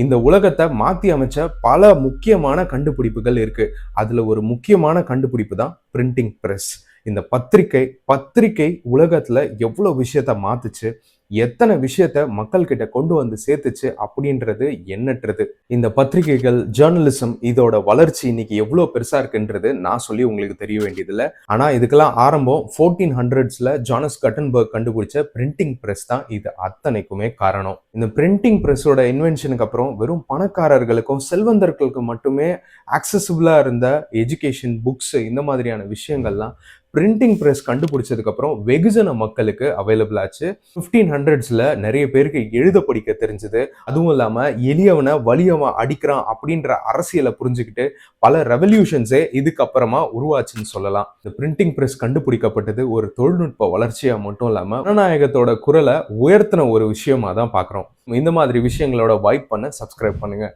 இந்த உலகத்தை மாத்தி அமைச்ச பல முக்கியமான கண்டுபிடிப்புகள் இருக்கு. அதுல ஒரு முக்கியமான கண்டுபிடிப்பு தான் பிரிண்டிங் பிரஸ். இந்த பத்திரிகை உலகத்துல எவ்வளவு விஷயத்த மாத்துச்சு, எத்தனை விஷயத்த மக்கள் கிட்ட கொண்டு வந்து சேர்த்துச்சு அப்படின்றது எண்ணற்றது. இந்த பத்திரிகைகள், ஜேர்னலிசம் இதோட வளர்ச்சி இன்னைக்கு எவ்வளவு பெருசா இருக்குன்றது நான் சொல்லி உங்களுக்கு தெரிய வேண்டியதில்லை. ஆனா இதுக்கெல்லாம் ஆரம்பம் 1400ஸ்ல ஜானஸ் கட்டன்பர்க் கண்டுபிடிச்ச பிரிண்டிங் பிரஸ் தான் இது அத்தனைக்குமே காரணம். இந்த பிரிண்டிங் பிரஸோட இன்வென்ஷனுக்கு அப்புறம் வெறும் பணக்காரர்களுக்கும் செல்வந்தர்களுக்கும் மட்டுமே ஆக்சசிபிளா இருந்த எஜுகேஷன், புக்ஸ் இந்த மாதிரியான விஷயங்கள்லாம் பிரிண்டிங் பிரஸ் கண்டுபிடிச்சதுக்கு அப்புறம் வெகுஜன மக்களுக்கு அவைலபிள் ஆச்சு. 1500ஸ்ல நிறைய பேருக்கு எழுத படிக்க தெரிஞ்சது. அதுவும் இல்லாம எளியவனை வலியவன் அடிக்கிறான் அப்படின்ற அரசியலை புரிஞ்சுக்கிட்டு பல ரெவல்யூஷன்ஸே இதுக்கப்புறமா உருவாச்சுன்னு சொல்லலாம். இந்த பிரிண்டிங் பிரஸ் கண்டுபிடிக்கப்பட்டது ஒரு தொழில்நுட்ப வளர்ச்சியா மட்டும் இல்லாம ஜனநாயகத்தோட குரலை உயர்த்தின ஒரு விஷயமா தான் பாக்குறோம். இந்த மாதிரி விஷயங்களோட வைப் பண்ண சப்ஸ்கிரைப் பண்ணுங்க.